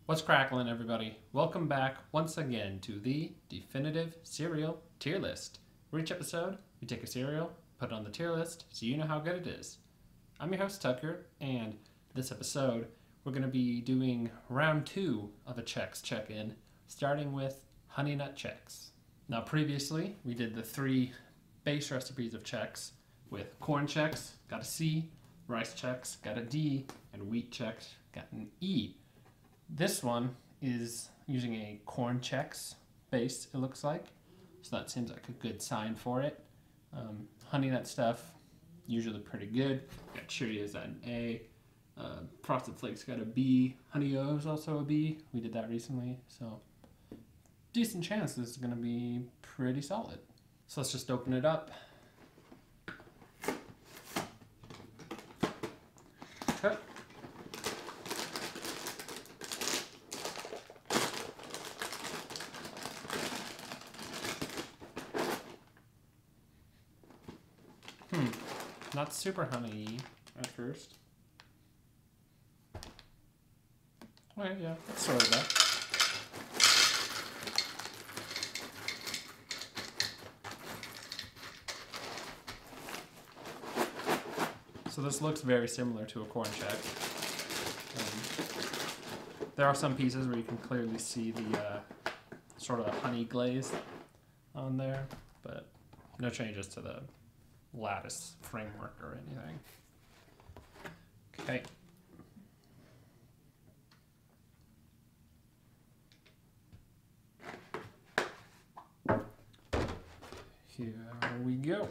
What's crackling, everybody? Welcome back once again to the definitive cereal tier list. For each episode, we take a cereal, put it on the tier list, so you know how good it is. I'm your host, Tucker, and this episode, we're going to be doing round 2 of a Chex Check-in, starting with Honey Nut Chex. Now, previously, we did the 3 base recipes of Chex with corn Chex, got a C, rice Chex, got a D, and wheat Chex, got an E. This one is using a corn Chex base, it looks like. So that seems like a good sign for it. Honey Nut stuff, usually pretty good. Got Cheerios at an A. Frosted Flakes got a B. Honey O's also a B. We did that recently, so decent chance this is going to be pretty solid. So let's just open it up. Okay. Not super honey at first. Well, yeah, that's sort of that. So this looks very similar to a corn Chex. There are some pieces where you can clearly see the sort of honey glaze on there, but no changes to the lattice framework or anything. Okay. Here we go.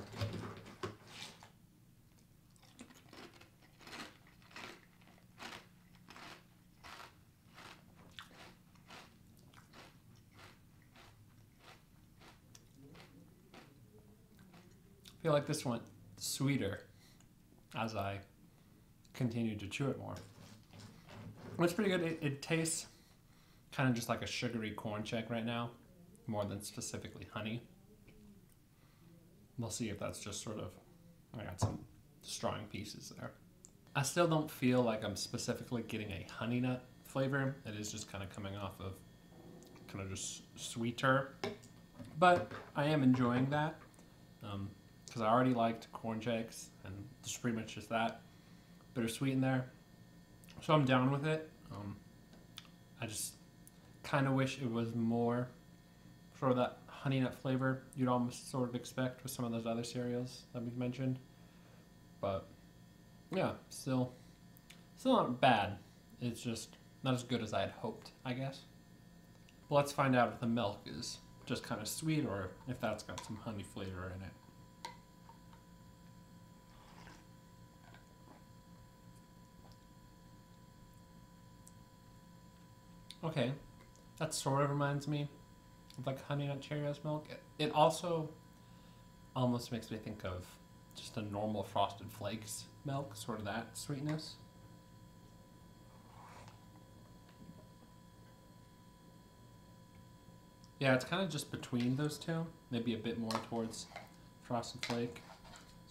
I feel like this went sweeter as I continued to chew it more. It's pretty good. It tastes kind of just like a sugary corn Chex right now, more than specifically honey. We'll see if that's just sort of, I got some strong pieces there. I still don't feel like I'm specifically getting a honey nut flavor. It is just kind of coming off of kind of just sweeter, but I am enjoying that. Because I already liked corn Chex, and it's pretty much just that. Bittersweet in there. So I'm down with it. I just kind of wish it was more sort of that honey nut flavor you'd almost sort of expect with some of those other cereals that we've mentioned. But yeah, still not bad. It's just not as good as I had hoped, I guess. But let's find out if the milk is just kind of sweet or if that's got some honey flavor in it. Okay, that sort of reminds me of like Honey Nut Cheerios milk. It also almost makes me think of just a normal Frosted Flakes milk, sort of that sweetness. Yeah, it's kind of just between those two, maybe a bit more towards Frosted Flake.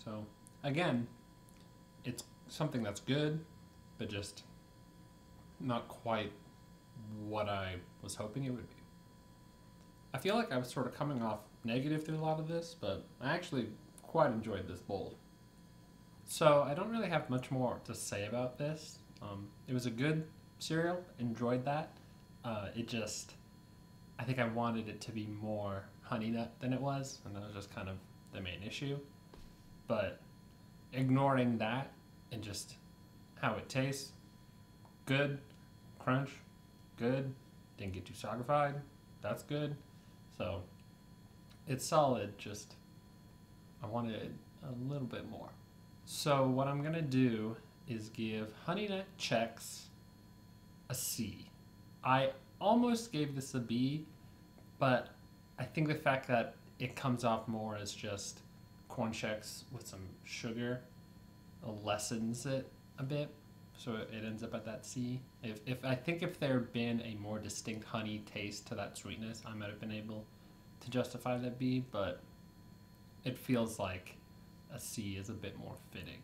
So again, it's something that's good, but just not quite what I was hoping it would be. I feel like I was sort of coming off negative through a lot of this, but I actually quite enjoyed this bowl. So I don't really have much more to say about this. It was a good cereal, enjoyed that. I think I wanted it to be more honey nut than it was, and that was just kind of the main issue. But ignoring that and just how it tastes, good, crunch, good, didn't get too soggified, that's good. So it's solid, just I wanted a little bit more. So what I'm gonna do is give Honey Nut Chex a C. I almost gave this a B, but I think the fact that it comes off more as just corn Chex with some sugar lessens it a bit. So it ends up at that C. I think if there had been a more distinct honey taste to that sweetness, I might have been able to justify that B, but it feels like a C is a bit more fitting.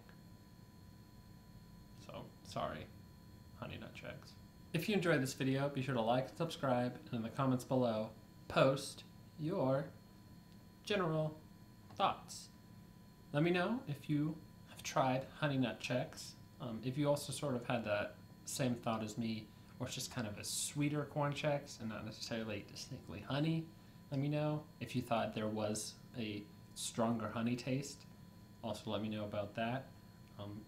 So, sorry, Honey Nut Chex. If you enjoyed this video, be sure to like and subscribe, and in the comments below, post your general thoughts. Let me know if you have tried Honey Nut Chex. If you also sort of had that same thought as me, or it's just kind of a sweeter corn Chex and not necessarily distinctly honey, let me know. If you thought there was a stronger honey taste, also let me know about that.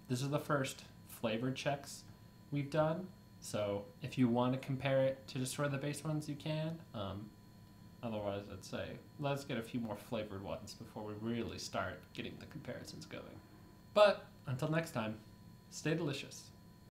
This is the first flavored Chex we've done, so if you want to compare it to just sort of the base ones, you can. Otherwise, I'd say let's get a few more flavored ones before we really start getting the comparisons going. But until next time, stay delicious.